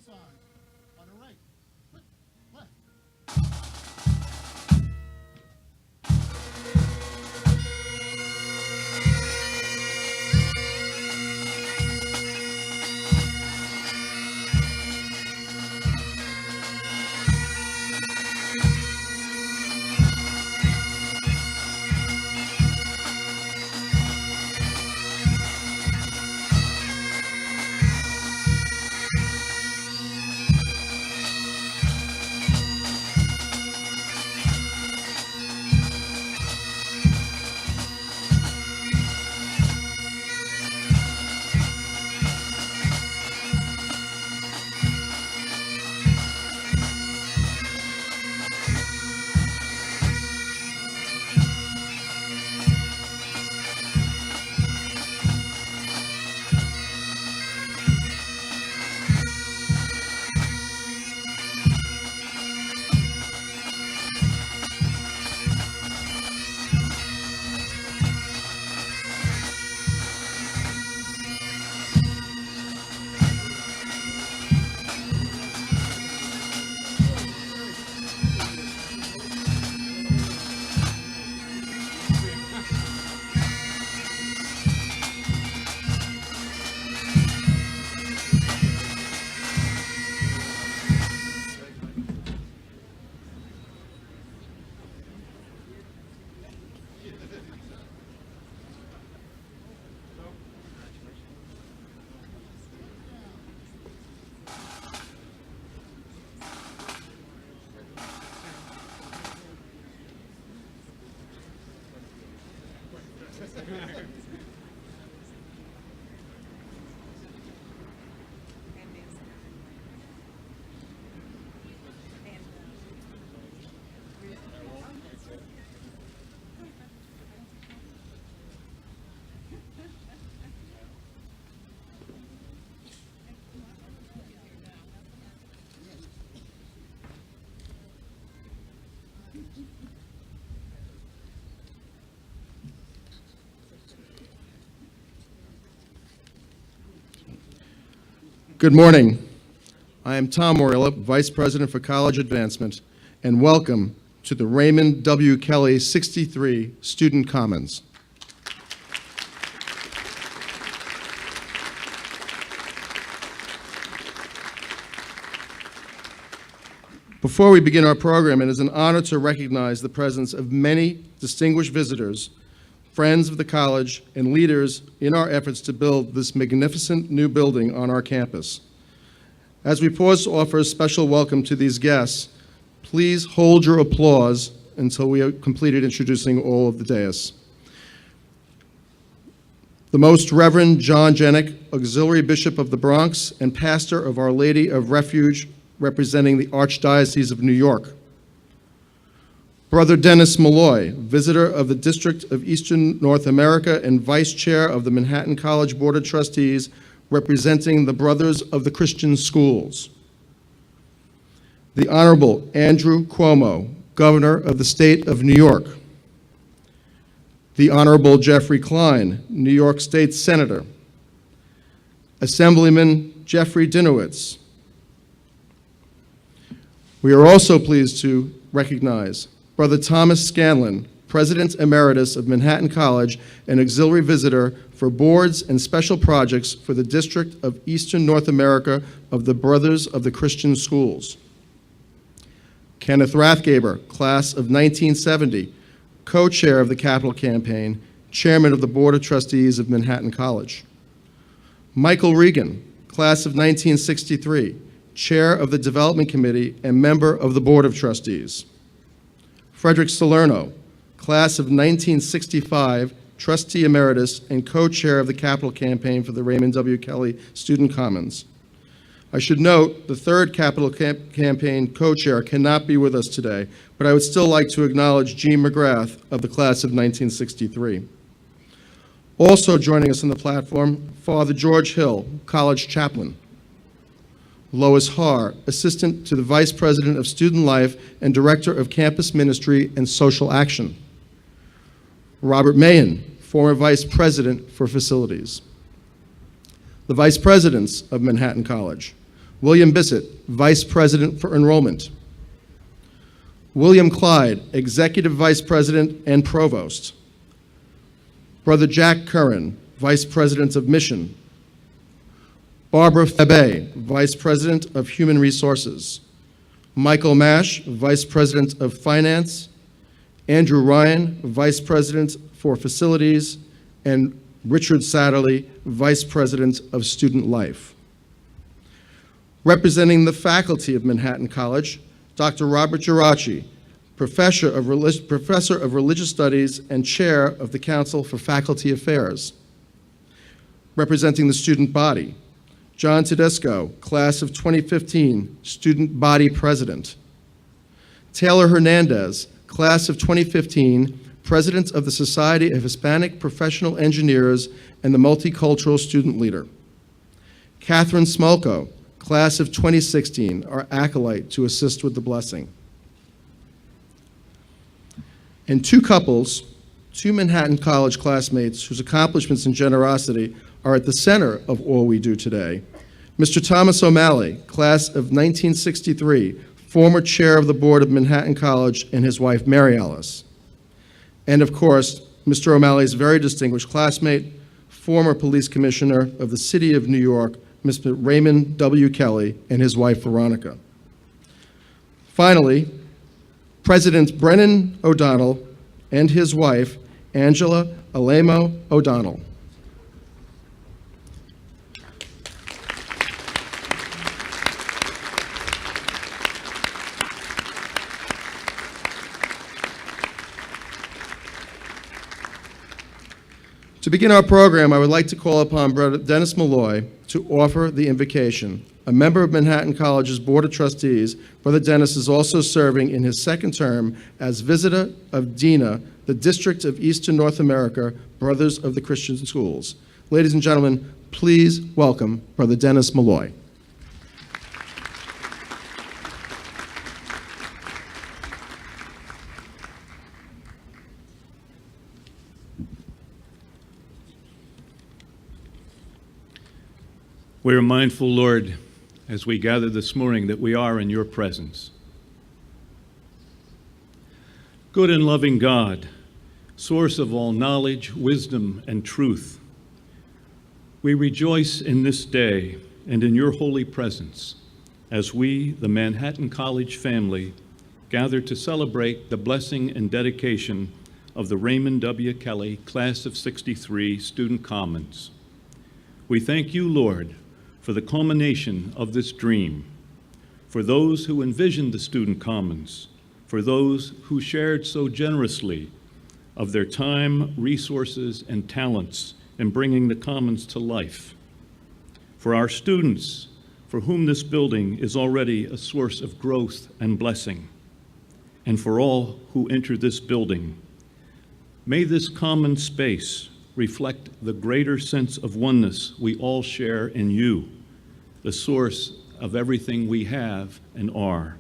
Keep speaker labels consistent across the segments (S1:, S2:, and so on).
S1: side. On the right. Left.
S2: Good morning. I am Tom Morilla, Vice President for College Advancement, and welcome to the Raymond W. Kelly 63 Student Commons. Before we begin our program, it is an honor to recognize the presence of many distinguished visitors, friends of the college, and leaders in our efforts to build this magnificent new building on our campus. As we pause to offer a special welcome to these guests, please hold your applause until we have completed introducing all of the dais. The Most Reverend John Jenick, Auxiliary Bishop of the Bronx and pastor of Our Lady of Refuge, representing the Archdiocese of New York. Brother Dennis Malloy, visitor of the District of Eastern North America and Vice Chair of the Manhattan College Board of Trustees, representing the Brothers of the Christian Schools. The Honorable Andrew Cuomo, Governor of the State of New York. The Honorable Jeffrey Klein, New York State Senator. Assemblyman Jeffrey Dinowitz. We are also pleased to recognize Brother Thomas Scanlon, President Emeritus of Manhattan College and Auxiliary Visitor for Boards and Special Projects for the District of Eastern North America of the Brothers of the Christian Schools. Kenneth Rathgaber, Class of 1970, Co-Chair of the Capital Campaign, Chairman of the Board of Trustees of Manhattan College. Michael Regan, Class of 1963, Chair of the Development Committee and Member of the Board of Trustees. Frederick Salerno, Class of 1965, Trustee Emeritus and Co-Chair of the Capital Campaign for the Raymond W. Kelly Student Commons. I should note the third Capital Campaign Co-Chair cannot be with us today, but I would still like to acknowledge Jean McGrath of the Class of 1963. Also joining us on the platform, Father George Hill, College Chaplain. Lois Haar, Assistant to the Vice President of Student Life and Director of Campus Ministry and Social Action. Robert Mahan, former Vice President for Facilities. The Vice Presidents of Manhattan College. William Bissett, Vice President for Enrollment. William Clyde, Executive Vice President and Provost. Brother Jack Curran, Vice President of Mission. Barbara Fabé, Vice President of Human Resources. Michael Mash, Vice President of Finance. Andrew Ryan, Vice President for Facilities, and Richard Satterley, Vice President of Student Life. Representing the faculty of Manhattan College, Dr. Robert Geraci, Professor of Religious Studies and Chair of the Council for Faculty Affairs. Representing the student body, John Tedesco, Class of 2015, Student Body President. Taylor Hernandez, Class of 2015, President of the Society of Hispanic Professional Engineers and the Multicultural Student Leader. Catherine Smolko, Class of 2016, our acolyte to assist with the blessing. And two couples, two Manhattan College classmates whose accomplishments and generosity are at the center of all we do today. Mr. Thomas O'Malley, Class of 1963, former chair of the board of Manhattan College, and his wife, Mary Alice. And of course, Mr. O'Malley's very distinguished classmate, former police commissioner of the city of New York, Mr. Raymond W. Kelly, and his wife, Veronica. Finally, President Brennan O'Donnell and his wife, Angela Alemo O'Donnell. To begin our program, I would like to call upon Brother Dennis Malloy to offer the invocation. A member of Manhattan College's Board of Trustees, Brother Dennis is also serving in his second term as visitor of DENA, the District of Eastern North America, Brothers of the Christian Schools. Ladies and gentlemen, please welcome Brother Dennis Malloy.
S3: We are mindful, Lord, as we gather this morning, that we are in your presence. Good and loving God, source of all knowledge, wisdom, and truth, we rejoice in this day and in your holy presence as we, the Manhattan College family, gather to celebrate the blessing and dedication of the Raymond W. Kelly Class of '63 Student Commons. We thank you, Lord, for the culmination of this dream, for those who envisioned the Student Commons, for those who shared so generously of their time, resources, and talents in bringing the Commons to life, for our students, for whom this building is already a source of growth and blessing, and for all who enter this building. May this common space reflect the greater sense of oneness we all share in you, the source of everything we have and are.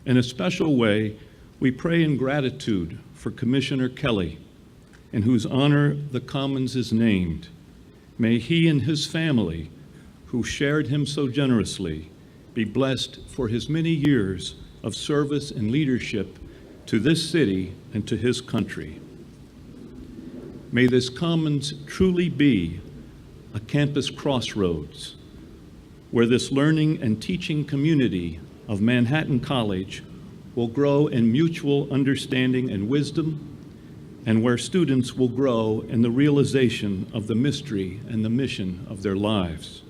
S3: In a special way, we pray in gratitude for Commissioner Kelly, in whose honor the Commons is named. May he and his family, who shared him so generously, be blessed for his many years of service and leadership to this city and to his country. May this Commons truly be a campus crossroads, where this learning and teaching community of Manhattan College will grow in mutual understanding and wisdom, and where students will grow in the realization of the mystery and the mission of their lives.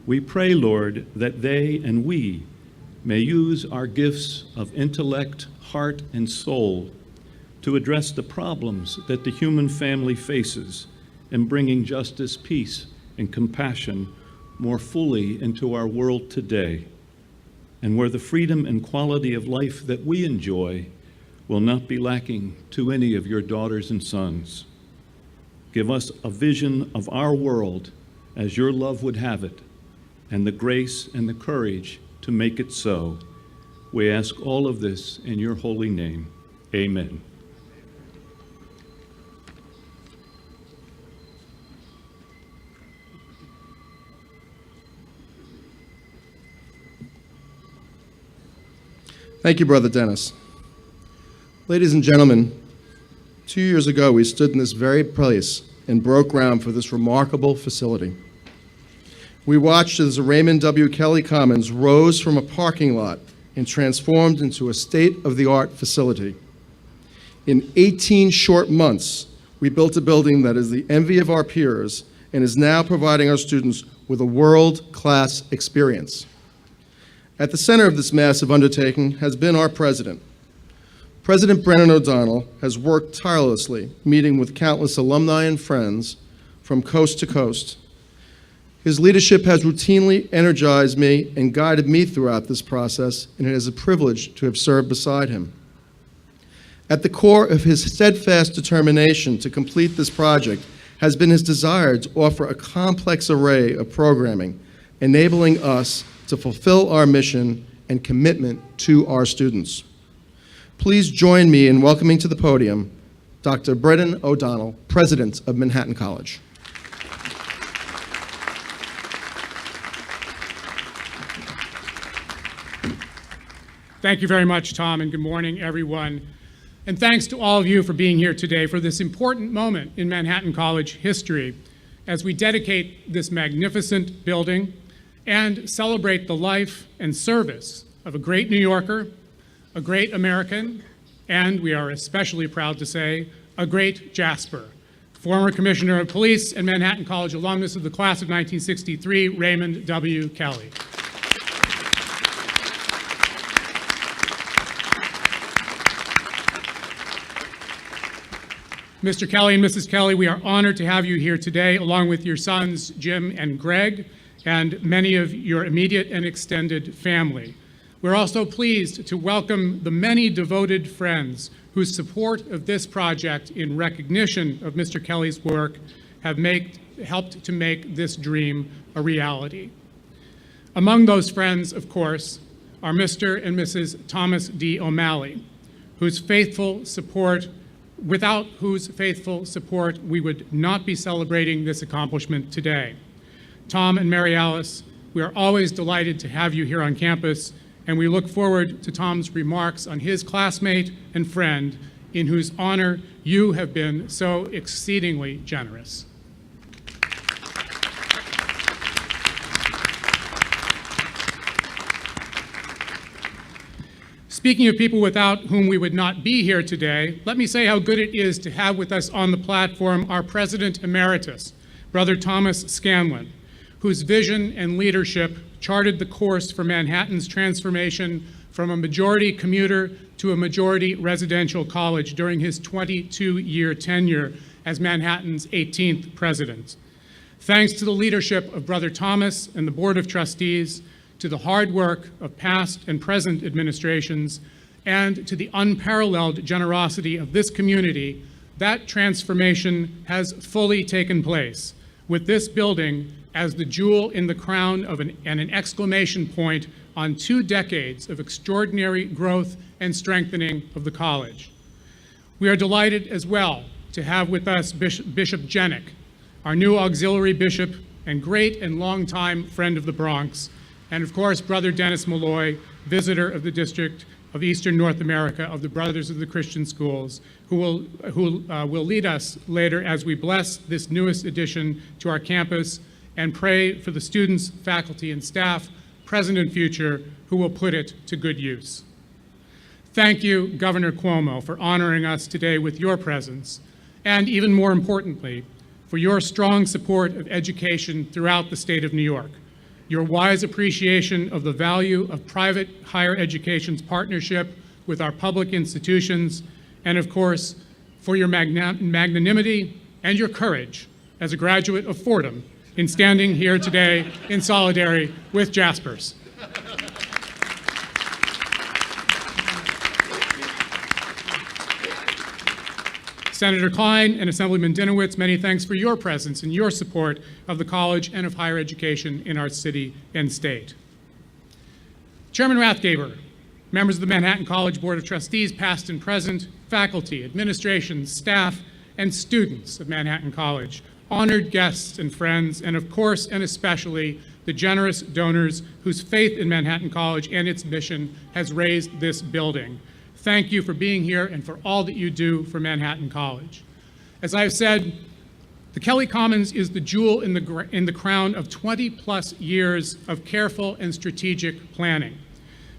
S3: We pray, Lord, that they and we may use our gifts of intellect, heart, and soul to address the problems that the human family faces in bringing justice, peace, and compassion more fully into our world today, and where the freedom and quality of life that we enjoy will not be lacking to any of your daughters and sons. Give us a vision of our world as your love would have it, and the grace and the courage to make it so. We ask all of this in your holy name. Amen.
S2: Thank you, Brother Dennis. Ladies and gentlemen, 2 years ago, we stood in this very place and broke ground for this remarkable facility. We watched as the Raymond W. Kelly Commons rose from a parking lot and transformed into a state-of-the-art facility. In 18 short months, we built a building that is the envy of our peers and is now providing our students with a world-class experience. At the center of this massive undertaking has been our president. President Brennan O'Donnell has worked tirelessly, meeting with countless alumni and friends from coast to coast. His leadership has routinely energized me and guided me throughout this process, and it is a privilege to have served beside him. At the core of his steadfast determination to complete this project has been his desire to offer a complex array of programming, enabling us to fulfill our mission and commitment to our students. Please join me in welcoming to the podium Dr. Brennan O'Donnell, President of Manhattan College.
S4: Thank you very much, Tom, and good morning, everyone. And thanks to all of you for being here today for this important moment in Manhattan College history as we dedicate this magnificent building and celebrate the life and service of a great New Yorker, a great American, and we are especially proud to say, a great Jasper, former Commissioner of Police and Manhattan College alumnus of the class of 1963, Raymond W. Kelly. Mr. Kelly and Mrs. Kelly, we are honored to have you here today, along with your sons, Jim and Greg, and many of your immediate and extended family. We're also pleased to welcome the many devoted friends whose support of this project in recognition of Mr. Kelly's work have helped to make this dream a reality. Among those friends, of course, are Mr. and Mrs. Thomas D. O'Malley, without whose faithful support we would not be celebrating this accomplishment today. Tom and Mary Alice, we are always delighted to have you here on campus, and we look forward to Tom's remarks on his classmate and friend, in whose honor you have been so exceedingly generous. Speaking of people without whom we would not be here today, let me say how good it is to have with us on the platform our President Emeritus, Brother Thomas Scanlon, whose vision and leadership charted the course for Manhattan's transformation from a majority commuter to a majority residential college during his 22-year tenure as Manhattan's 18th president. Thanks to the leadership of Brother Thomas and the Board of Trustees, to the hard work of past and present administrations, and to the unparalleled generosity of this community, that transformation has fully taken place, with this building as the jewel in the crown of and an exclamation point on 2 decades of extraordinary growth and strengthening of the college. We are delighted as well to have with us Bishop Jenick, our new auxiliary bishop and great and longtime friend of the Bronx, and of course, Brother Dennis Malloy, visitor of the District of Eastern North America of the Brothers of the Christian Schools, who will lead us later as we bless this newest addition to our campus and pray for the students, faculty, and staff, present and future, who will put it to good use. Thank you, Governor Cuomo, for honoring us today with your presence, and even more importantly, for your strong support of education throughout the state of New York, your wise appreciation of the value of private higher education's partnership with our public institutions, and of course, for your magnanimity and your courage as a graduate of Fordham in standing here today in solidarity with Jaspers. Senator Klein and Assemblyman Dinowitz, many thanks for your presence and your support of the college and of higher education in our city and state. Chairman Rathgaber, members of the Manhattan College Board of Trustees, past and present, faculty, administration, staff, and students of Manhattan College, honored guests and friends, and of course and especially the generous donors whose faith in Manhattan College and its mission has raised this building. Thank you for being here and for all that you do for Manhattan College. As I've said, the Kelly Commons is the jewel in the crown of 20-plus years of careful and strategic planning.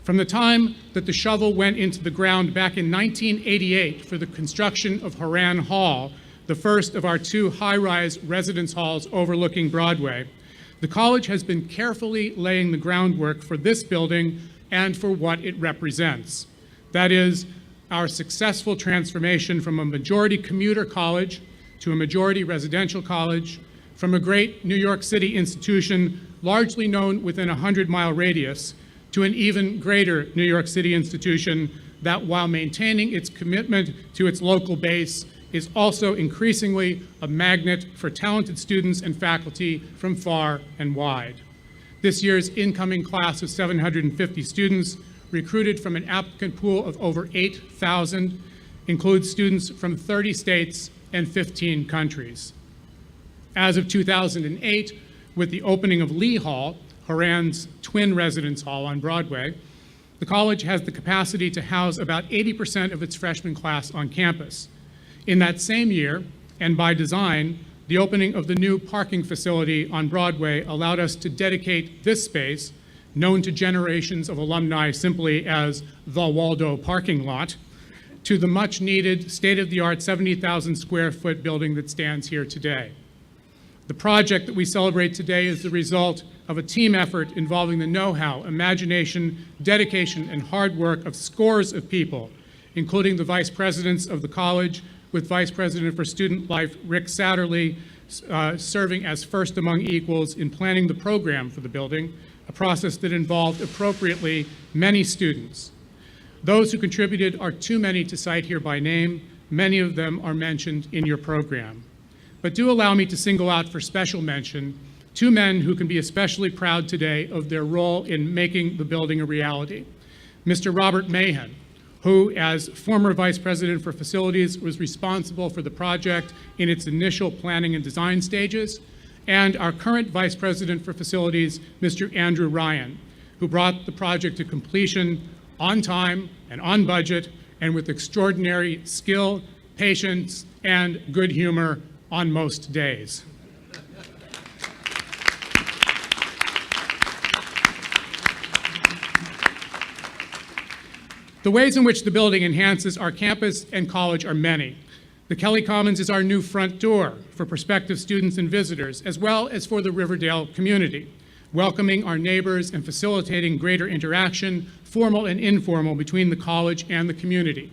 S4: From the time that the shovel went into the ground back in 1988 for the construction of Horan Hall, the first of our 2 high-rise residence halls overlooking Broadway, the college has been carefully laying the groundwork for this building and for what it represents. That is, our successful transformation from a majority commuter college to a majority residential college, from a great New York City institution largely known within a 100-mile radius to an even greater New York City institution that, while maintaining its commitment to its local base, is also increasingly a magnet for talented students and faculty from far and wide. This year's incoming class of 750 students, recruited from an applicant pool of over 8,000, includes students from 30 states and 15 countries. As of 2008, with the opening of Lee Hall, Horan's twin residence hall on Broadway, the college has the capacity to house about 80% of its freshman class on campus. In that same year, and by design, the opening of the new parking facility on Broadway allowed us to dedicate this space, known to generations of alumni simply as the Waldo parking lot, to the much-needed, state-of-the-art 70,000 square foot building that stands here today. The project that we celebrate today is the result of a team effort involving the know-how, imagination, dedication, and hard work of scores of people, including the vice presidents of the college, with Vice President for Student Life Rick Satterley serving as first among equals in planning the program for the building, a process that involved appropriately many students. Those who contributed are too many to cite here by name. Many of them are mentioned in your program. But do allow me to single out for special mention 2 men who can be especially proud today of their role in making the building a reality. Mr. Robert Mahan, who, as former Vice President for Facilities, was responsible for the project in its initial planning and design stages, and our current Vice President for Facilities, Mr. Andrew Ryan, who brought the project to completion on time and on budget and with extraordinary skill, patience, and good humor on most days. The ways in which the building enhances our campus and college are many. The Kelly Commons is our new front door for prospective students and visitors, as well as for the Riverdale community, welcoming our neighbors and facilitating greater interaction, formal and informal, between the college and the community.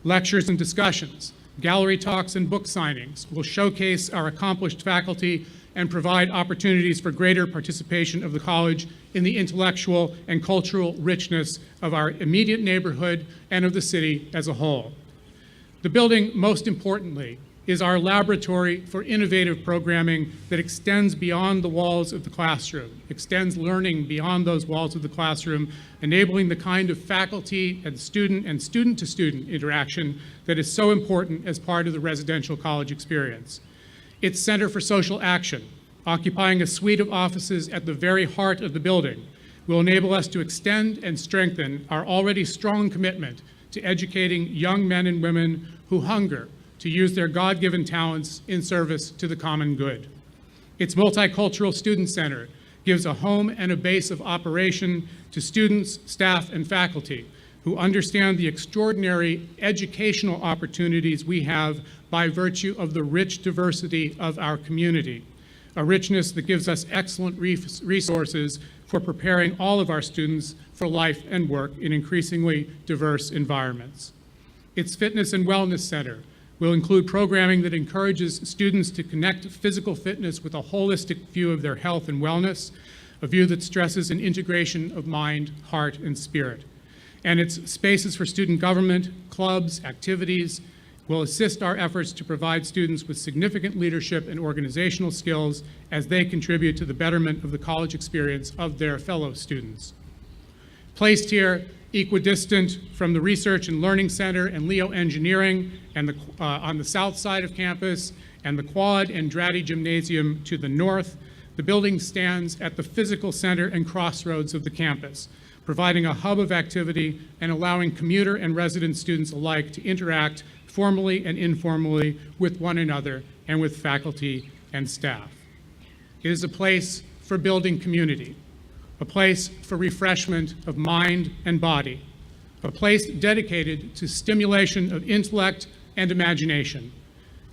S4: Lectures and discussions, gallery talks and book signings will showcase our accomplished faculty and provide opportunities for greater participation of the college in the intellectual and cultural richness of our immediate neighborhood and of the city as a whole. The building, most importantly, is our laboratory for innovative programming that extends beyond the walls of the classroom, extends learning beyond those walls of the classroom, enabling the kind of faculty and student-to-student interaction that is so important as part of the residential college experience. Its Center for Social Action, occupying a suite of offices at the very heart of the building, will enable us to extend and strengthen our already strong commitment to educating young men and women who hunger to use their God-given talents in service to the common good. Its Multicultural Student Center gives a home and a base of operation to students, staff, and faculty who understand the extraordinary educational opportunities we have by virtue of the rich diversity of our community, a richness that gives us excellent resources for preparing all of our students for life and work in increasingly diverse environments. Its Fitness and Wellness Center will include programming that encourages students to connect physical fitness with a holistic view of their health and wellness, a view that stresses an integration of mind, heart, and spirit. And its spaces for student government, clubs, activities will assist our efforts to provide students with significant leadership and organizational skills as they contribute to the betterment of the college experience of their fellow students. Placed here, equidistant from the Research and Learning Center and Leo Engineering and on the south side of campus, and the Quad and Dratty Gymnasium to the north, The building stands at the physical center and crossroads of the campus, providing a hub of activity and allowing commuter and resident students alike to interact formally and informally with one another and with faculty and staff. It is a place for building community, a place for refreshment of mind and body, a place dedicated to stimulation of intellect and imagination.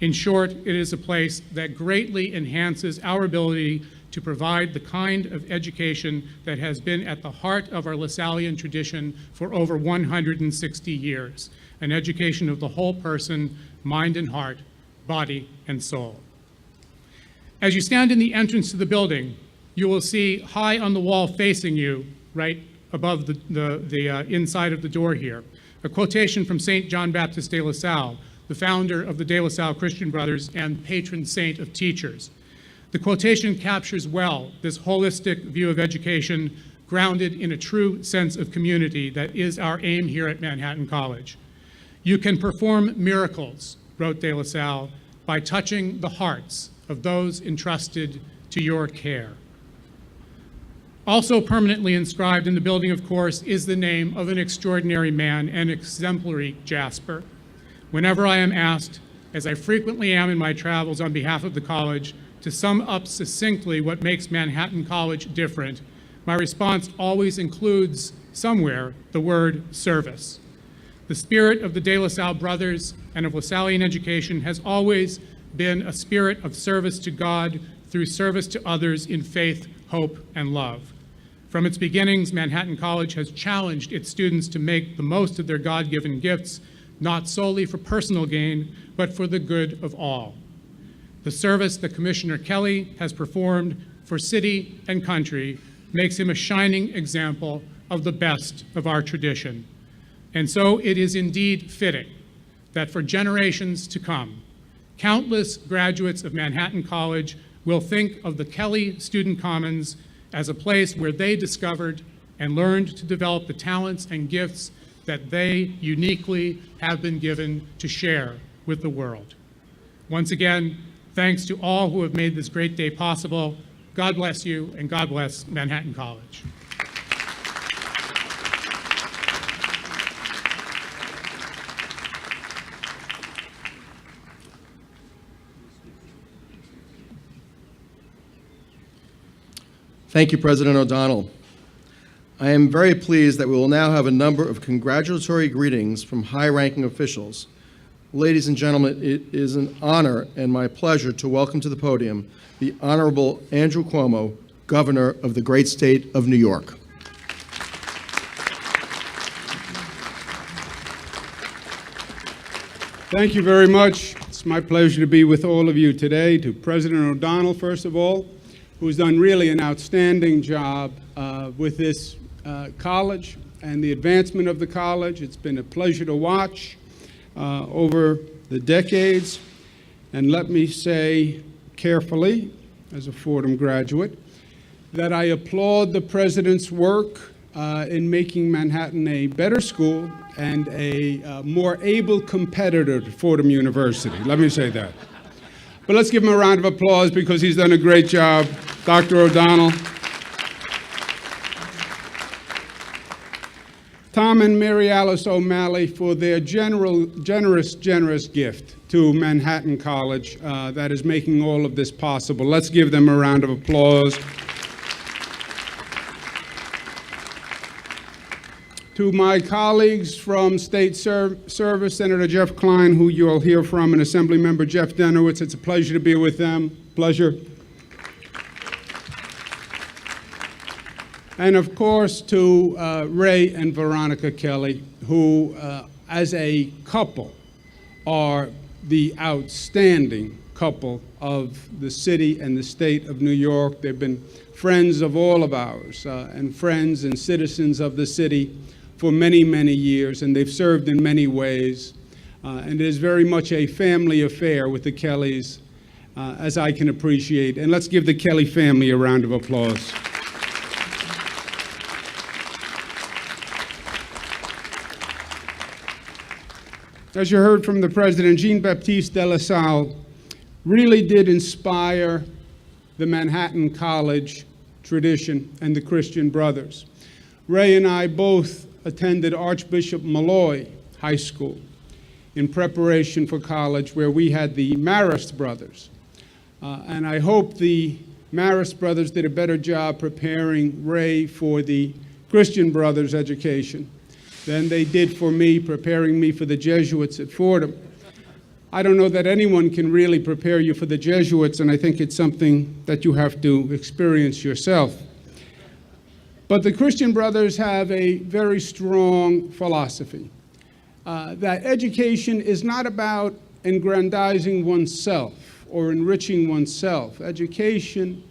S4: In short, it is a place that greatly enhances our ability to provide the kind of education that has been at the heart of our LaSallian tradition for over 160 years, an education of the whole person, mind and heart, body and soul. As you stand in the entrance to the building, you will see high on the wall facing you, right above the inside of the door here, a quotation from St. John Baptist de La Salle, the founder of the De La Salle Christian Brothers and patron saint of teachers. The quotation captures well this holistic view of education grounded in a true sense of community that is our aim here at Manhattan College. You can perform miracles, wrote De La Salle, by touching the hearts of those entrusted to your care. Also permanently inscribed in the building, of course, is the name of an extraordinary man, an exemplary Jasper. Whenever I am asked, as I frequently am in my travels on behalf of the college, to sum up succinctly what makes Manhattan College different, my response always includes somewhere the word service. The spirit of the De La Salle brothers and of LaSallian education has always been a spirit of service to God through service to others in faith, hope, and love. From its beginnings, Manhattan College has challenged its students to make the most of their God-given gifts, not solely for personal gain, but for the good of all. The service that Commissioner Kelly has performed for city and country makes him a shining example of the best of our tradition. And so it is indeed fitting that for generations to come, countless graduates of Manhattan College will think of the Kelly Student Commons as a place where they discovered and learned to develop the talents and gifts that they uniquely have been given to share with the world. Once again, thanks to all who have made this great day possible. God bless you, and God bless Manhattan College.
S2: Thank you, President O'Donnell. I am very pleased that we will now have a number of congratulatory greetings from high-ranking officials. Ladies and gentlemen, it is an honor and my pleasure to welcome to the podium the Honorable Andrew Cuomo, Governor of the great state of New York.
S5: Thank you very much. It's my pleasure to be with all of you today. To President O'Donnell, first of all, who's done really an outstanding job with this college and the advancement of the college. It's been a pleasure to watch over the decades. And let me say carefully, as a Fordham graduate, that I applaud the President's work in making Manhattan a better school and a more able competitor to Fordham University. Let me say that. But let's give him a round of applause because he's done a great job, Dr. O'Donnell. Tom and Mary Alice O'Malley for their generous gift to Manhattan College that is making all of this possible. Let's give them a round of applause. To my colleagues from State Service, Senator Jeff Klein, who you'll hear from, and Assemblymember Jeff Denowitz, it's a pleasure to be with them. Pleasure. And of course, to Ray and Veronica Kelly, who, as a couple, are the outstanding couple of the city and the state of New York. They've been friends of all of ours and friends and citizens of the city for many, many years, and they've served in many ways. And it is very much a family affair with the Kellys, as I can appreciate. And let's give the Kelly family a round of applause. As you heard from the President, Jean-Baptiste de La Salle really did inspire the Manhattan College tradition and the Christian Brothers. Ray and I both attended Archbishop Malloy High School in preparation for college, where we had the Marist brothers. And I hope the Marist brothers did a better job preparing Ray for the Christian Brothers education than they did for me, preparing me for the Jesuits at Fordham. I don't know that anyone can really prepare you for the Jesuits, and I think it's something that you have to experience yourself. But the Christian Brothers have a very strong philosophy that education is not about aggrandizing oneself or enriching oneself. Education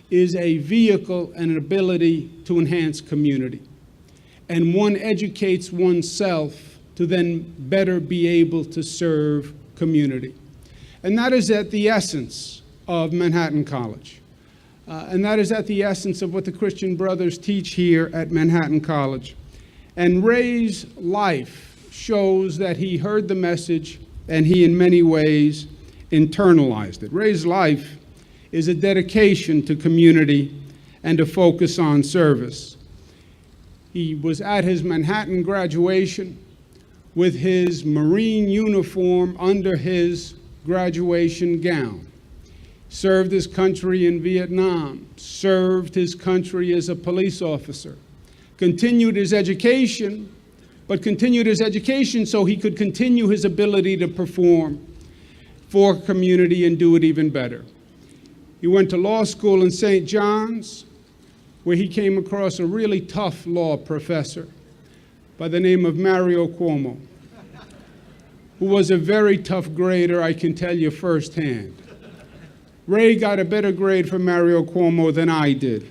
S5: is a vehicle and an ability to enhance community. And one educates oneself to then better be able to serve community. And that is at the essence of Manhattan College. And that is at the essence of what the Christian Brothers teach here at Manhattan College. And Ray's life shows that he heard the message and he, in many ways, internalized it. Ray's life is a dedication to community and a focus on service. He was at his Manhattan graduation with his Marine uniform under his graduation gown. Served his country in Vietnam, served his country as a police officer, continued his education, but continued his education so he could continue his ability to perform for community and do it even better. He went to law school in St. John's, where he came across a really tough law professor by the name of Mario Cuomo, who was a very tough grader, I can tell you firsthand. Ray got a better grade from Mario Cuomo than I did.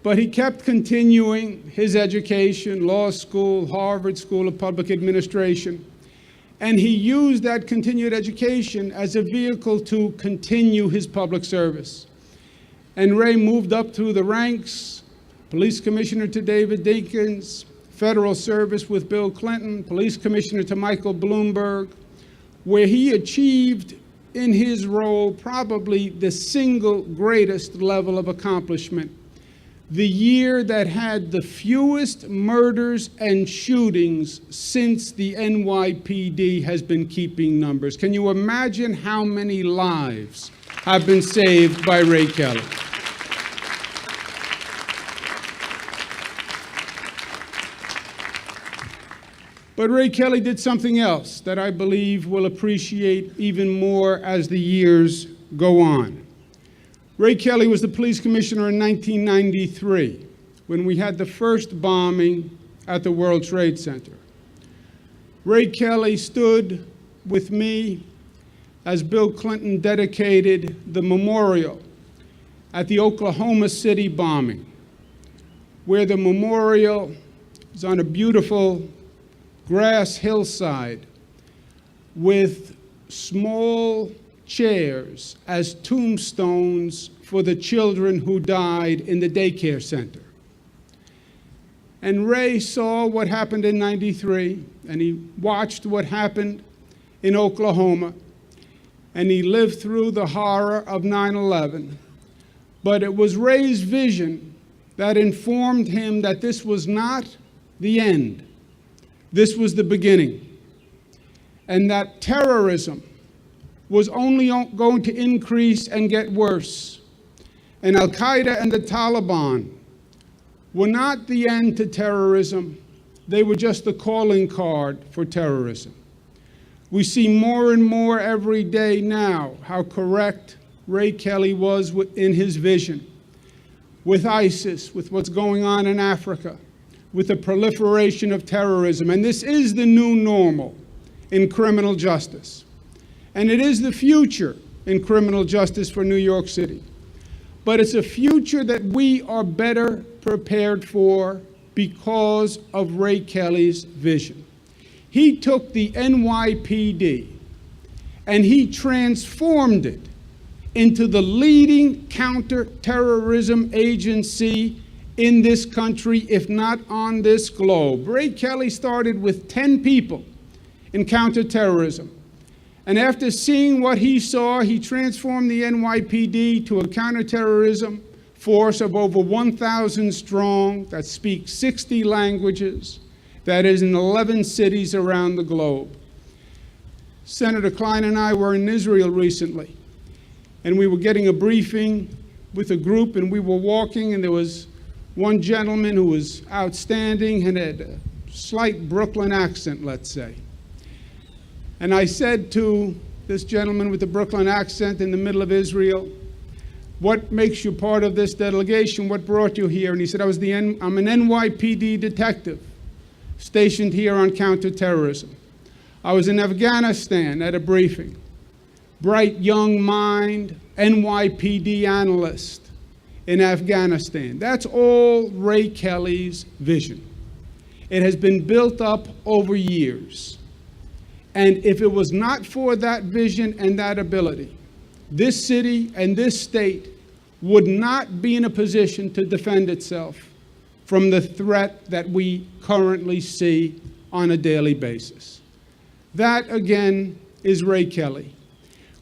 S5: But he kept continuing his education, law school, Harvard School of Public Administration, and he used that continued education as a vehicle to continue his public service. And Ray moved up through the ranks, police commissioner to David Dinkins, federal service with Bill Clinton, police commissioner to Michael Bloomberg, where he achieved in his role probably the single greatest level of accomplishment. The year that had the fewest murders and shootings since the NYPD has been keeping numbers. Can you imagine how many lives have been saved by Ray Kelly? But Ray Kelly did something else that I believe we'll appreciate even more as the years go on. Ray Kelly was the police commissioner in 1993 when we had the first bombing at the World Trade Center. Ray Kelly stood with me as Bill Clinton dedicated the memorial at the Oklahoma City bombing, where the memorial is on a beautiful grass hillside with small chairs as tombstones for the children who died in the daycare center. And Ray saw what happened in '93, and he watched what happened in Oklahoma, and he lived through the horror of 9/11. But it was Ray's vision that informed him that this was not the end. This was the beginning. And that terrorism was only going to increase and get worse. And Al-Qaeda and the Taliban were not the end to terrorism. They were just the calling card for terrorism. We see more and more every day now how correct Ray Kelly was in his vision with ISIS, with what's going on in Africa, with the proliferation of terrorism. And this is the new normal in criminal justice. And it is the future in criminal justice for New York City. But it's a future that we are better prepared for because of Ray Kelly's vision. He took the NYPD and he transformed it into the leading counterterrorism agency in this country, if not on this globe. Ray Kelly started with 10 people in counterterrorism. And after seeing what he saw, he transformed the NYPD to a counterterrorism force of over 1,000 strong that speaks 60 languages, that is in 11 cities around the globe. Senator Klein and I were in Israel recently, and we were getting a briefing with a group, and we were walking, and there was one gentleman who was outstanding and had a slight Brooklyn accent, let's say. And I said to this gentleman with the Brooklyn accent in the middle of Israel, "What makes you part of this delegation? What brought you here?" And he said, I'm an NYPD detective stationed here on counterterrorism. I was in Afghanistan at a briefing. Bright young mind, NYPD analyst in Afghanistan. That's all Ray Kelly's vision. It has been built up over years. And if it was not for that vision and that ability, this city and this state would not be in a position to defend itself from the threat that we currently see on a daily basis. That, again, is Ray Kelly.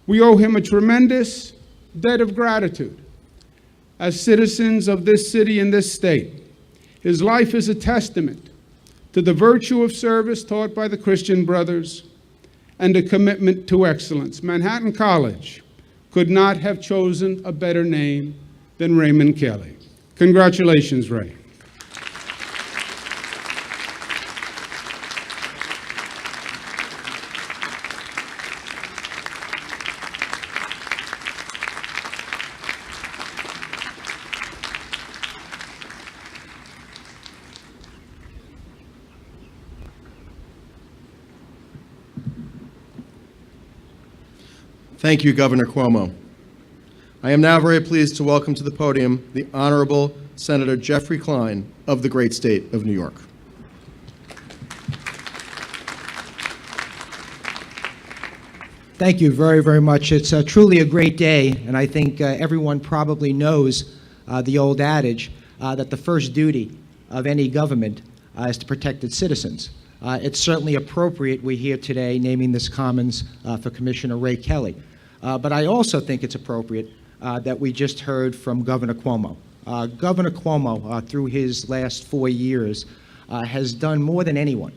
S5: We owe him a tremendous debt of gratitude as citizens of this city and this state. His life is a testament to the virtue of service taught by the Christian Brothers and a commitment to excellence. Manhattan College could not have chosen a better name than Raymond Kelly. Congratulations, Ray.
S2: Thank you, Governor Cuomo. I am now very pleased to welcome to the podium the Honorable Senator Jeffrey Klein of the great state of New York.
S6: Thank you very, very much. It's truly a great day, and I think everyone probably knows the old adage that the first duty of any government is to protect its citizens. It's certainly appropriate we're here today naming this Commons for Commissioner Ray Kelly. But I also think it's appropriate that we just heard from Governor Cuomo. Governor Cuomo, through his last 4 years, has done more than anyone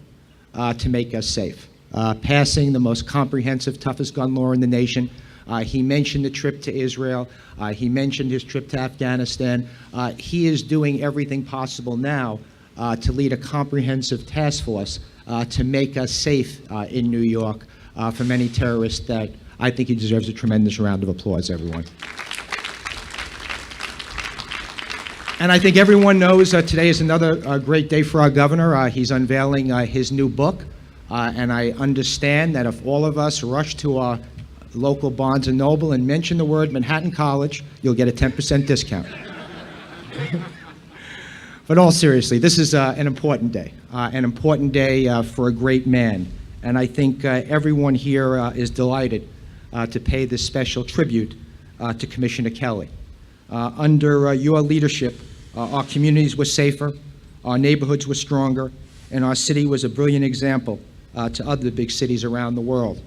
S6: to make us safe. Passing the most comprehensive, toughest gun law in the nation. He mentioned the trip to Israel. He mentioned his trip to Afghanistan. He is doing everything possible now to lead a comprehensive task force to make us safe in New York from any terrorists that I think he deserves a tremendous round of applause, everyone. And I think everyone knows today is another great day for our governor. He's unveiling his new book. And I understand that if all of us rush to our local Barnes & Noble and mention the word Manhattan College, you'll get a 10% discount. But all seriously, this is an important day for a great man. And I think everyone here is delighted to pay this special tribute to Commissioner Kelly. Under your leadership, our communities were safer, our neighborhoods were stronger, and our city was a brilliant example to other big cities around the world.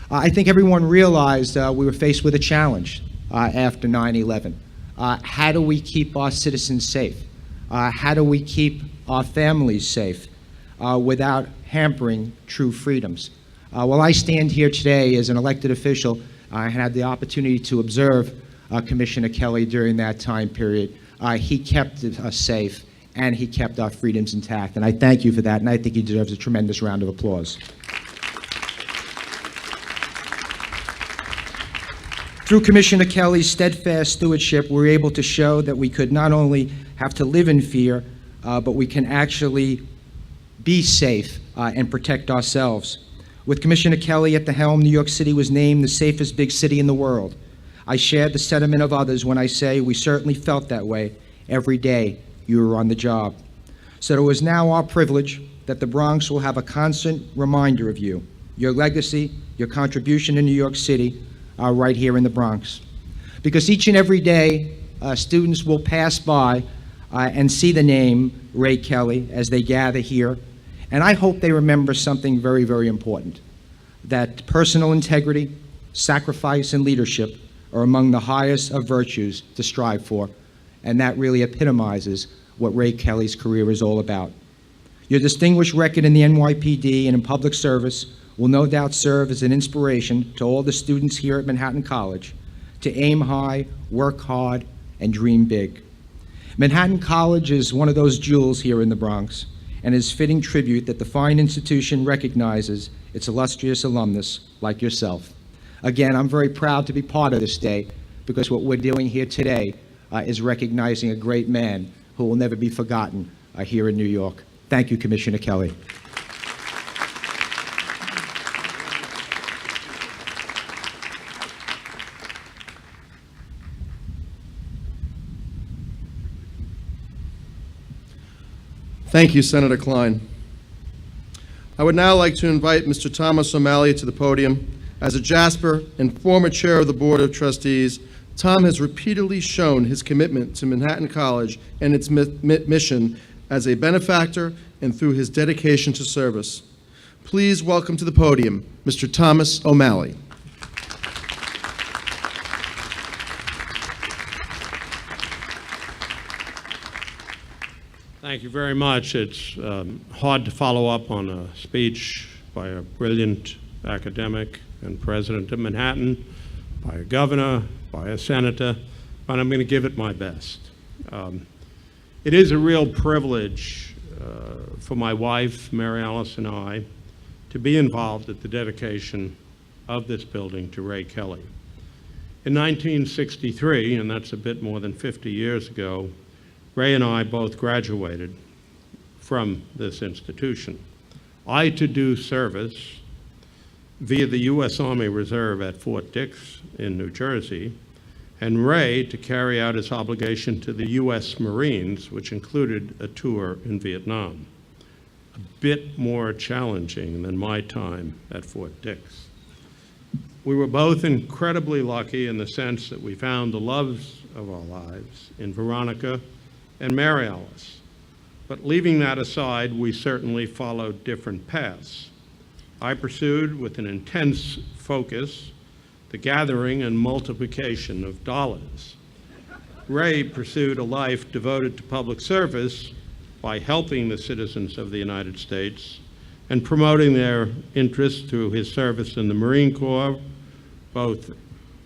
S6: I think everyone realized we were faced with a challenge after 9/11. How do we keep our citizens safe? How do we keep our families safe without hampering true freedoms? While I stand here today as an elected official, I had the opportunity to observe Commissioner Kelly during that time period. He kept us safe, and he kept our freedoms intact. And I thank you for that, and I think he deserves a tremendous round of applause. Through Commissioner Kelly's steadfast stewardship, we were able to show that we could not only have to live in fear, but we can actually be safe and protect ourselves. With Commissioner Kelly at the helm, New York City was named the safest big city in the world. I shared the sentiment of others when I say we certainly felt that way every day you were on the job. So it is now our privilege that the Bronx will have a constant reminder of you, your legacy, your contribution in New York City, right here in the Bronx. Because each and every day, students will pass by and see the name Ray Kelly as they gather here. And I hope they remember something very, very important. that personal integrity, sacrifice, and leadership are among the highest of virtues to strive for, and that really epitomizes what Ray Kelly's career is all about. Your distinguished record in the NYPD and in public service will no doubt serve as an inspiration to all the students here at Manhattan College to aim high, work hard, and dream big. Manhattan College is one of those jewels here in the Bronx, and is fitting tribute that the fine institution recognizes its illustrious alumnus like yourself. Again, I'm very proud to be part of this day, because what we're doing here today is recognizing a great man who will never be forgotten here in New York. Thank you, Commissioner Kelly.
S2: Thank you, Senator Klein. I would now like to invite Mr. Thomas O'Malley to the podium. As a Jasper and former chair of the Board of Trustees, Tom has repeatedly shown his commitment to Manhattan College and its mission as a benefactor and through his dedication to service. Please welcome to the podium, Mr. Thomas O'Malley.
S7: Thank you very much. It's hard to follow up on a speech by a brilliant academic and president of Manhattan, by a governor, by a senator, but I'm going to give it my best. It is a real privilege for my wife, Mary Alice, and I to be involved at the dedication of this building to Ray Kelly. In 1963, and that's a bit more than 50 years ago, Ray and I both graduated from this institution. I to do service via the U.S. Army Reserve at Fort Dix in New Jersey, and Ray to carry out his obligation to the U.S. Marines, which included a tour in Vietnam. A bit more challenging than my time at Fort Dix. We were both incredibly lucky in the sense that we found the loves of our lives in Veronica and Mary Alice. But leaving that aside, we certainly followed different paths. I pursued with an intense focus the gathering and multiplication of dollars. Ray pursued a life devoted to public service by helping the citizens of the United States and promoting their interests through his service in the Marine Corps, both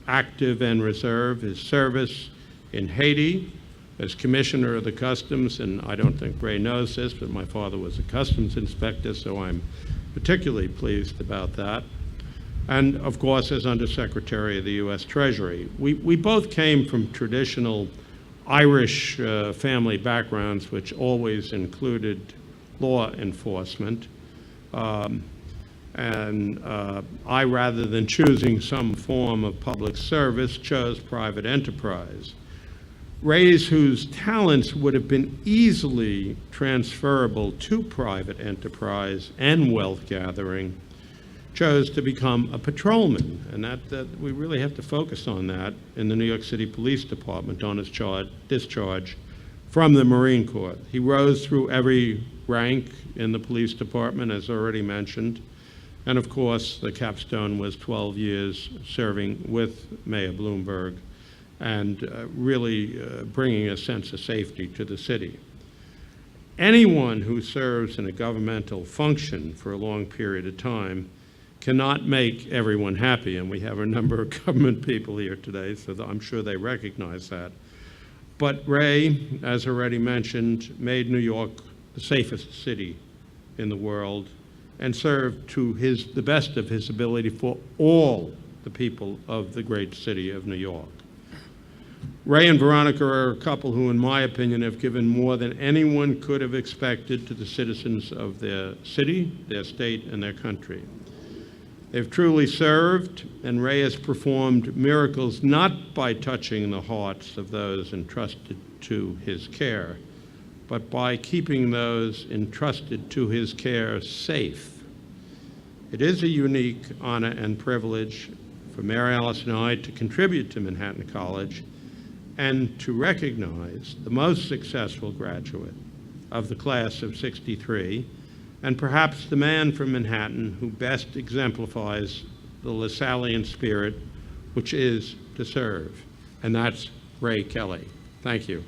S7: active and reserve, his service in Haiti as Commissioner of the Customs, and I don't think Ray knows this, but my father was a customs inspector, so I'm particularly pleased about that. And of course, as Undersecretary of the U.S. Treasury. We both came from traditional Irish family backgrounds, which always included law enforcement. I, rather than choosing some form of public service, chose private enterprise. Ray's, whose talents would have been easily transferable to private enterprise and wealth gathering, chose to become a patrolman, and that we really have to focus on that in the New York City Police Department on his discharge from the Marine Corps. He rose through every rank in the police department, as already mentioned, and of course the capstone was 12 years serving with Mayor Bloomberg and really bringing a sense of safety to the city. Anyone who serves in a governmental function for a long period of time cannot make everyone happy, and we have a number of government people here today, so I'm sure they recognize that. But Ray, as already mentioned, made New York the safest city in the world and served to the best of his ability for all the people of the great city of New York. Ray and Veronica are a couple who, in my opinion, have given more than anyone could have expected to the citizens of their city, their state, and their country. They've truly served, and Ray has performed miracles not by touching the hearts of those entrusted to his care, but by keeping those entrusted to his care safe. It is a unique honor and privilege for Mary Alice and I to contribute to Manhattan College and to recognize the most successful graduate of the class of '63, and perhaps the man from Manhattan who best exemplifies the LaSallian spirit, which is to serve, and that's Ray Kelly. Thank you.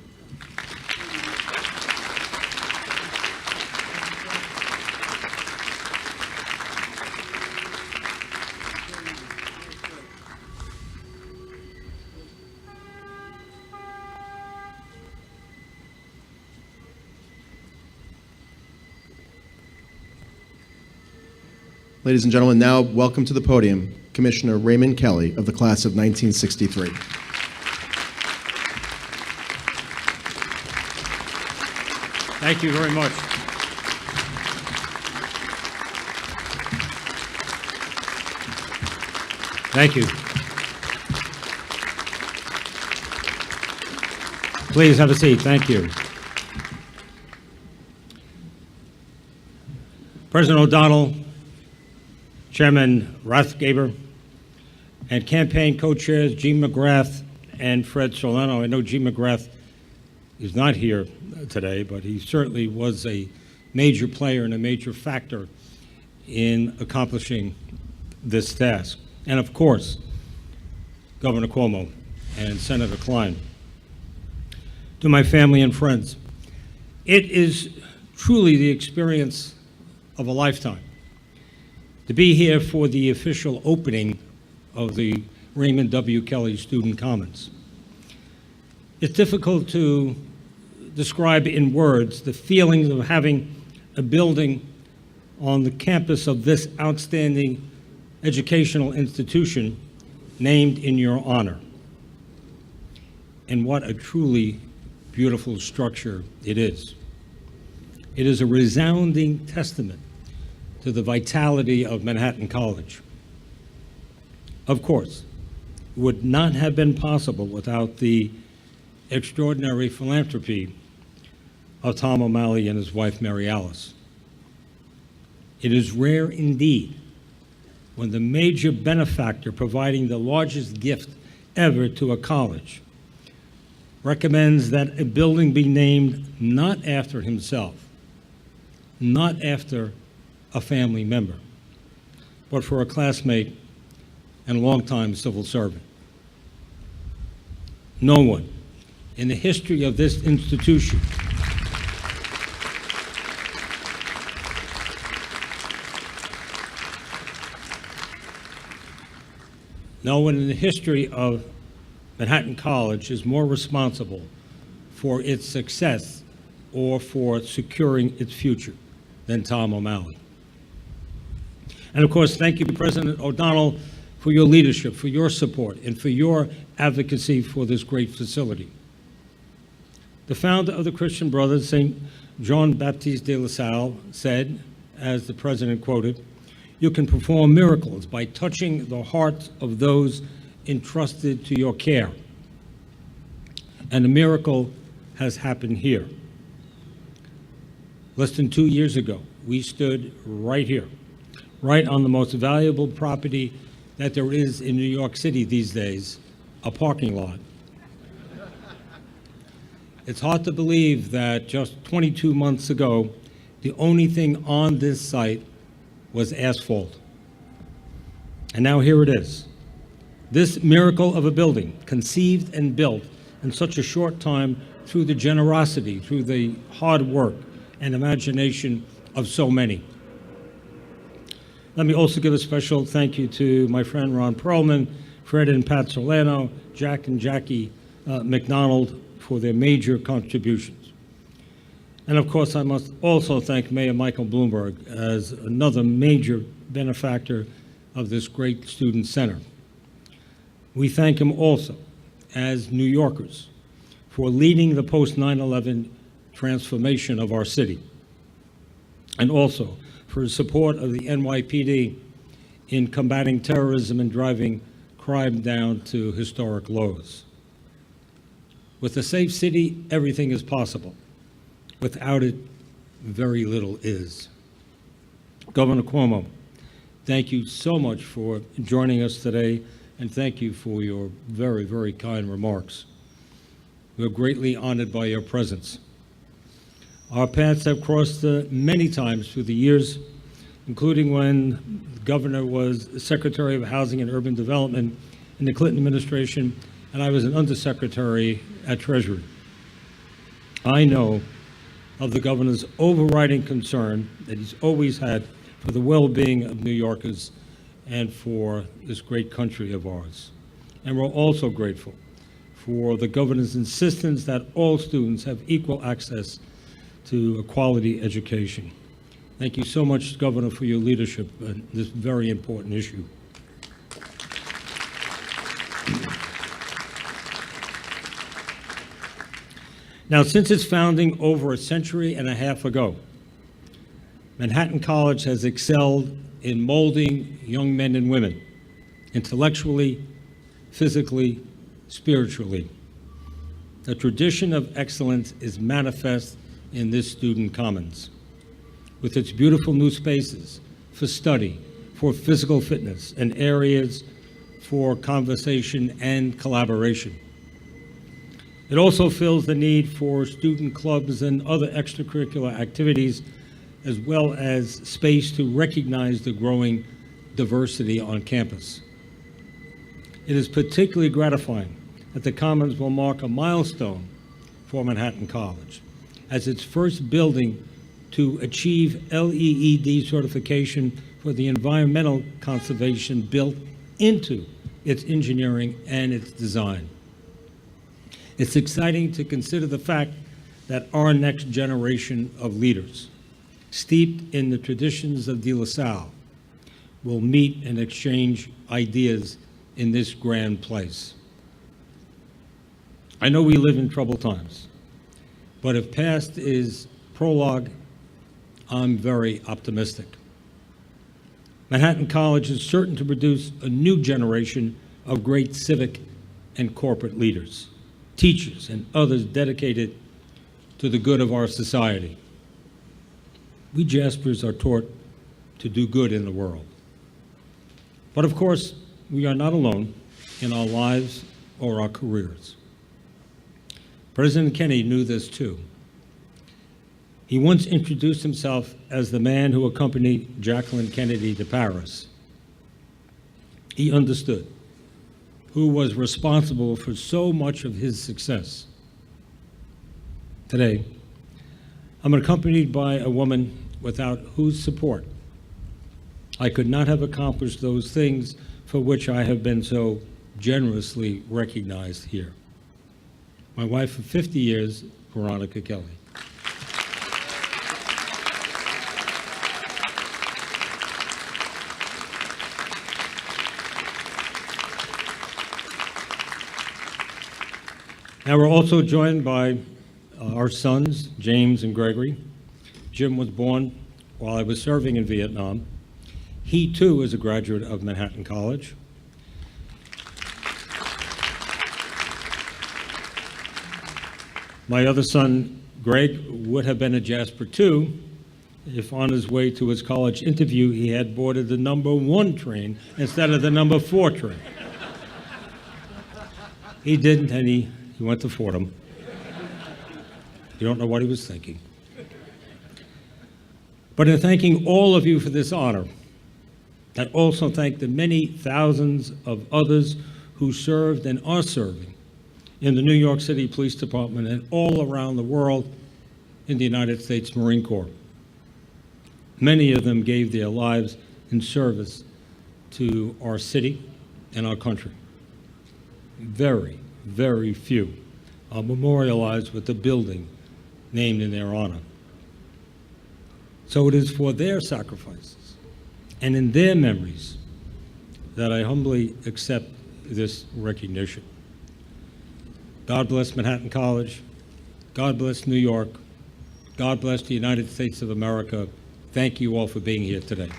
S2: Ladies and gentlemen, now welcome to the podium, Commissioner Raymond Kelly of the class of 1963.
S8: Thank you very much. Thank you. Please have a seat. Thank you. President O'Donnell, Chairman Rathgaber, and campaign co-chairs Jean McGrath and Fred Solano. I know Jean McGrath is not here today, but he certainly was a major player and a major factor in accomplishing this task. And of course, Governor Cuomo and Senator Klein. To my family and friends, it is truly the experience of a lifetime to be here for the official opening of the Raymond W. Kelly Student Commons. It's difficult to describe in words the feelings of having a building on the campus of this outstanding educational institution named in your honor. And what a truly beautiful structure it is. It is a resounding testament to the vitality of Manhattan College. Of course, it would not have been possible without the extraordinary philanthropy of Tom O'Malley and his wife, Mary Alice. It is rare indeed when the major benefactor providing the largest gift ever to a college recommends that a building be named not after himself, not after a family member, but for a classmate and longtime civil servant. No one in the history of this institution no one in the history of Manhattan College is more responsible for its success or for securing its future than Tom O'Malley. And of course, thank you, President O'Donnell, for your leadership, for your support, and for your advocacy for this great facility. The founder of the Christian Brothers, St. Jean Baptiste de La Salle, said, as the president quoted, "You can perform miracles by touching the hearts of those entrusted to your care." And a miracle has happened here. Less than 2 years ago, we stood right here, right on the most valuable property that there is in New York City these days, a parking lot. It's hard to believe that just 22 months ago, the only thing on this site was asphalt. And now here it is. This miracle of a building, conceived and built in such a short time through the generosity, through the hard work and imagination of so many. Let me also give a special thank you to my friend Ron Perlman, Fred and Pat Solano, Jack and Jackie McDonald for their major contributions. And of course, I must also thank Mayor Michael Bloomberg as another major benefactor of this great student center. We thank him also as New Yorkers for leading the post-9/11 transformation of our city, and also for his support of the NYPD in combating terrorism and driving crime down to historic lows. With a safe city, everything is possible. Without it, very little is. Governor Cuomo, thank you so much for joining us today, and thank you for your very, very kind remarks. We're greatly honored by your presence. Our paths have crossed many times through the years, including when the governor was Secretary of Housing and Urban Development in the Clinton administration, and I was an undersecretary at Treasury. I know of the governor's overriding concern that he's always had for the well-being of New Yorkers and for this great country of ours. And we're also grateful for the governor's insistence that all students have equal access to a quality education. Thank you so much, Governor, for your leadership on this very important issue. Now, since its founding over a century and a half ago, Manhattan College has excelled in molding young men and women intellectually, physically, spiritually. The tradition of excellence is manifest in this student commons, with its beautiful new spaces for study, for physical fitness, and areas for conversation and collaboration. It also fills the need for student clubs and other extracurricular activities, as well as space to recognize the growing diversity on campus. It is particularly gratifying that the Commons will mark a milestone for Manhattan College as its first building to achieve LEED certification for the environmental conservation built into its engineering and its design. It's exciting to consider the fact that our next generation of leaders, steeped in the traditions of De La Salle, will meet and exchange ideas in this grand place. I know we live in troubled times, but if past is prologue, I'm very optimistic. Manhattan College is certain to produce a new generation of great civic and corporate leaders, teachers, and others dedicated to the good of our society. We Jaspers are taught to do good in the world. But of course, we are not alone in our lives or our careers. President Kennedy knew this too. He once introduced himself as the man who accompanied Jacqueline Kennedy to Paris. He understood who was responsible for so much of his success. Today, I'm accompanied by a woman without whose support I could not have accomplished those things for which I have been so generously recognized here. My wife of 50 years, Veronica Kelly. Now we're also joined by our sons, James and Gregory. Jim was born while I was serving in Vietnam. He too is a graduate of Manhattan College. My other son, Greg, would have been a Jasper too if on his way to his college interview he had boarded the #1 train instead of the #4 train. He didn't, and he went to Fordham. You don't know what he was thinking. But in thanking all of you for this honor, I also thank the many thousands of others who served and are serving in the New York City Police Department and all around the world in the United States Marine Corps. Many of them gave their lives in service to our city and our country. Very, very few are memorialized with a building named in their honor. So it is for their sacrifices and in their memories that I humbly accept this recognition. God bless Manhattan College. God bless New York. God bless the United States of America. Thank you all for being here today.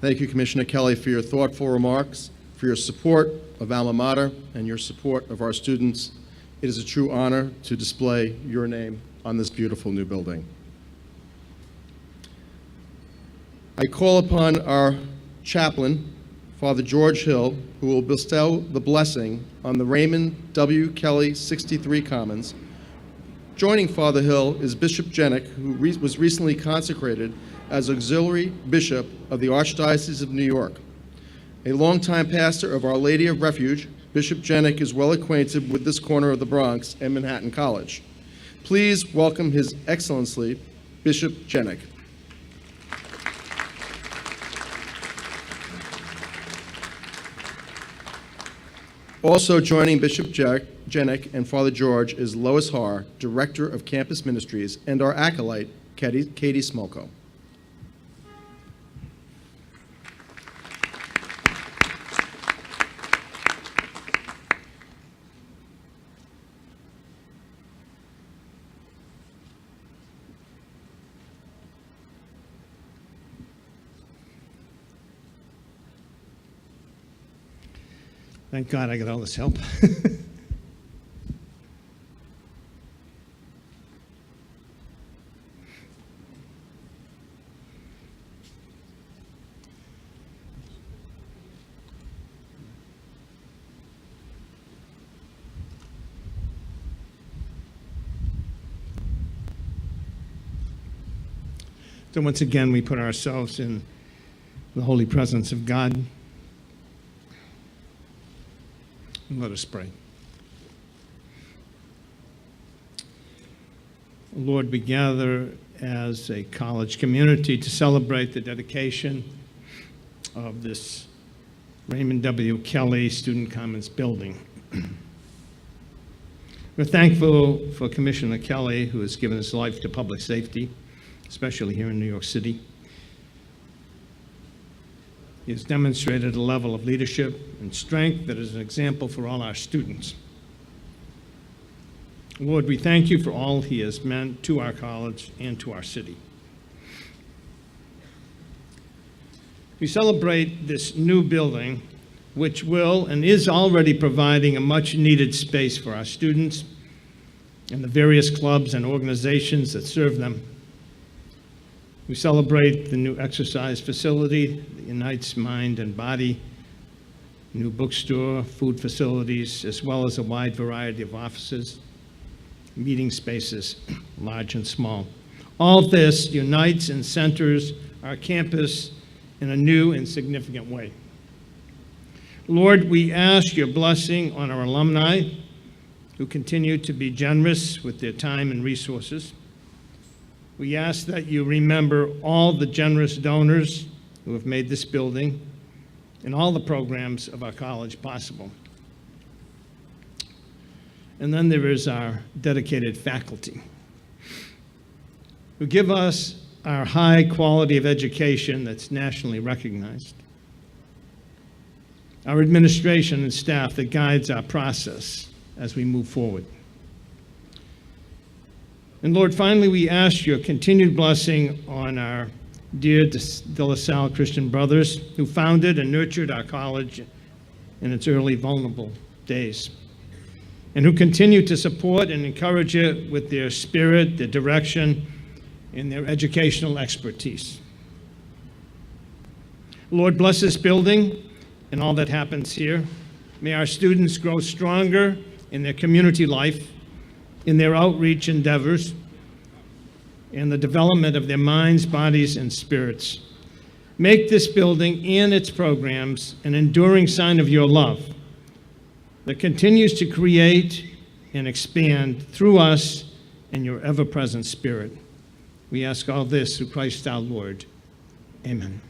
S2: Thank you, Commissioner Kelly, for your thoughtful remarks, for your support of Alma Mater, and your support of our students. It is a true honor to display your name on this beautiful new building. I call upon our chaplain, Father George Hill, who will bestow the blessing on the Raymond W. Kelly 63 Commons. Joining Father Hill is Bishop Jenick, who was recently consecrated as Auxiliary Bishop of the Archdiocese of New York. A longtime pastor of Our Lady of Refuge, Bishop Jenick is well acquainted with this corner of the Bronx and Manhattan College. Please welcome His Excellency, Bishop Jenick. Also joining Bishop Jenick and Father George is Lois Haar, Director of Campus Ministries, and our acolyte, Katie Smolko.
S9: Thank God I got all this help. So once again, we put ourselves in the holy presence of God. And let us pray. Lord, we gather as a college community to celebrate the dedication of this Raymond W. Kelly Student Commons building. We're thankful for Commissioner Kelly, who has given his life to public safety, especially here in New York City. He has demonstrated a level of leadership and strength that is an example for all our students. Lord, we thank you for all he has meant to our college and to our city. We celebrate this new building, which will and is already providing a much-needed space for our students and the various clubs and organizations that serve them. We celebrate the new exercise facility that unites mind and body, new bookstore, food facilities, as well as a wide variety of offices, meeting spaces, large and small. All this unites and centers our campus in a new and significant way. Lord, we ask your blessing on our alumni who continue to be generous with their time and resources. We ask that you remember all the generous donors who have made this building and all the programs of our college possible. And then there is our dedicated faculty who give us our high quality of education that's nationally recognized. Our administration and staff that guides our process as we move forward. And Lord, finally, we ask your continued blessing on our dear De La Salle Christian brothers who founded and nurtured our college in its early vulnerable days, and who continue to support and encourage it with their spirit, their direction, and their educational expertise. Lord, bless this building and all that happens here. May our students grow stronger in their community life, in their outreach endeavors, and the development of their minds, bodies, and spirits. Make this building and its programs an enduring sign of your love that continues to create and expand through us in your ever-present Spirit. We ask all this through Christ our Lord. Amen.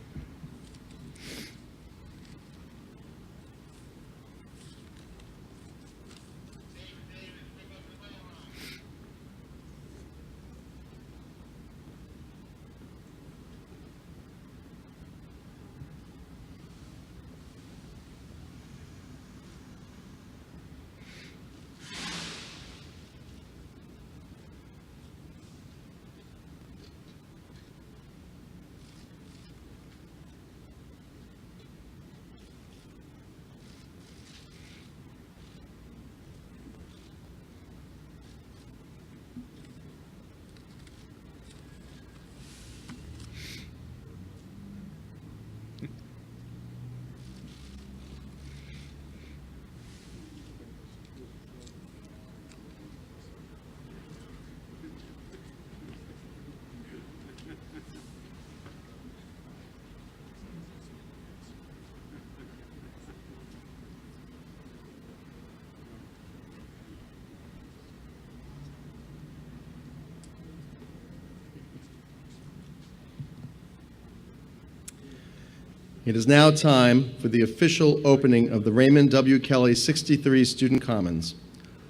S2: It is now time for the official opening of the Raymond W. Kelly 63 Student Commons.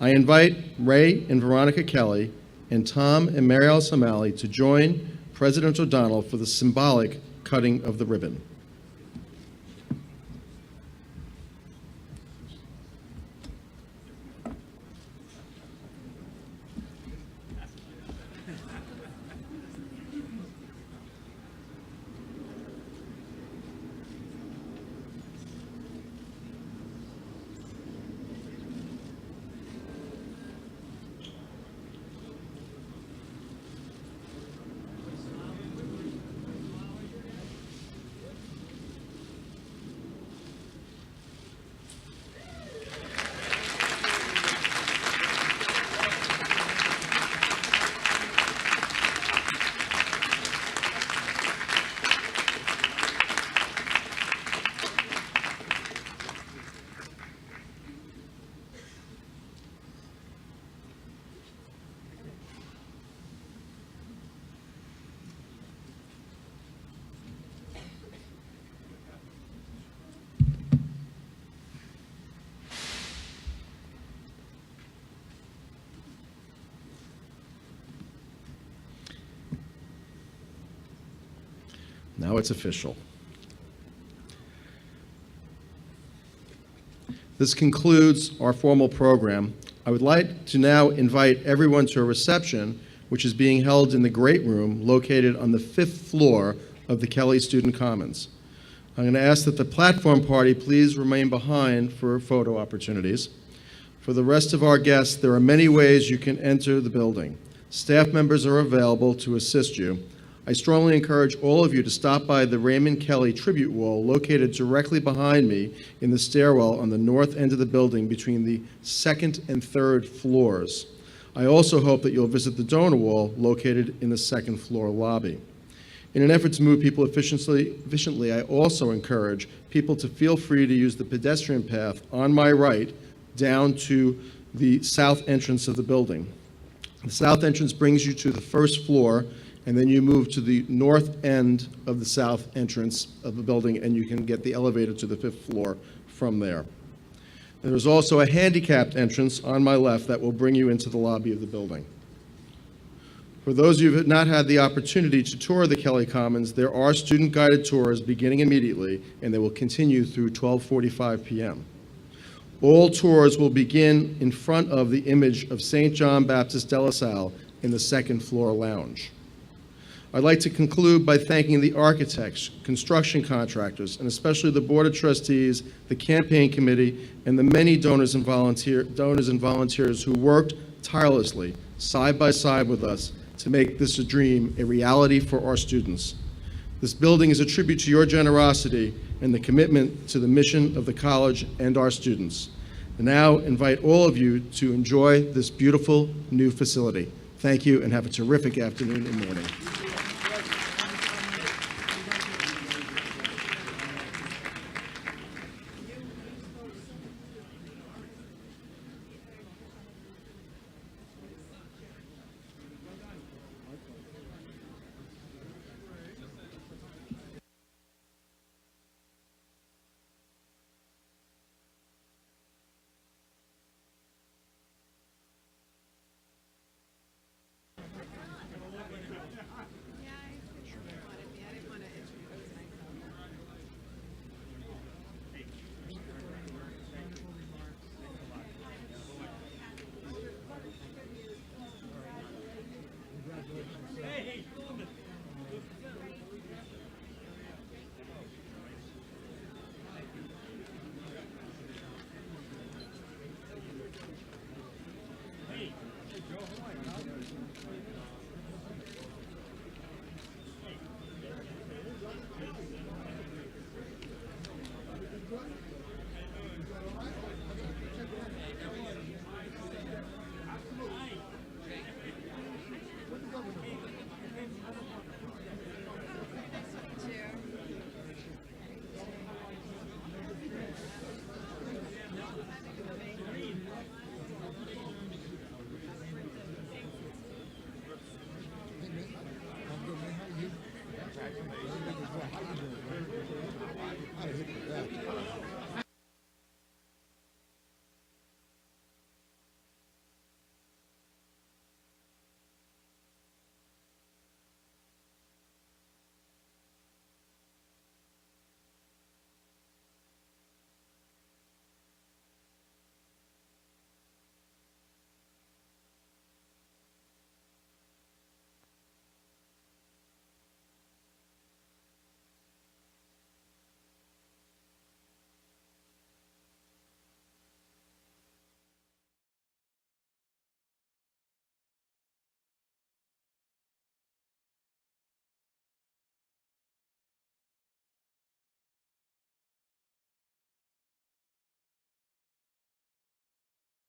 S2: I invite Ray and Veronica Kelly and Tom and Mary Alice O'Malley to join President O'Donnell for the symbolic cutting of the ribbon. Now it's official. This concludes our formal program. I would like to now invite everyone to a reception which is being held in the Great Room located on the 5th floor of the Kelly Student Commons. I'm going to ask that the platform party please remain behind for photo opportunities. For the rest of our guests, there are many ways you can enter the building. Staff members are available to assist you. I strongly encourage all of you to stop by the Raymond Kelly tribute wall located directly behind me in the stairwell on the north end of the building between the 2nd and 3rd floors. I also hope that you'll visit the donor wall located in the 2nd floor lobby. In an effort to move people efficiently, I also encourage people to feel free to use the pedestrian path on my right down to the south entrance of the building. The south entrance brings you to the 1st floor, and then you move to the north end of the south entrance of the building, and you can get the elevator to the 5th floor from there. There is also a handicapped entrance on my left that will bring you into the lobby of the building. For those of you who have not had the opportunity to tour the Kelly Commons, there are student-guided tours beginning immediately, and they will continue through 12:45 p.m. All tours will begin in front of the image of St. John Baptist de La Salle in the 2nd floor lounge. I'd like to conclude by thanking the architects, construction contractors, and especially the Board of Trustees, the campaign committee, and the many donors and volunteers who worked tirelessly, side by side with us, to make this a dream a reality for our students. This building is a tribute to your generosity and the commitment to the mission of the college and our students. I now invite all of you to enjoy this beautiful new facility. Thank you, and have a terrific afternoon and morning.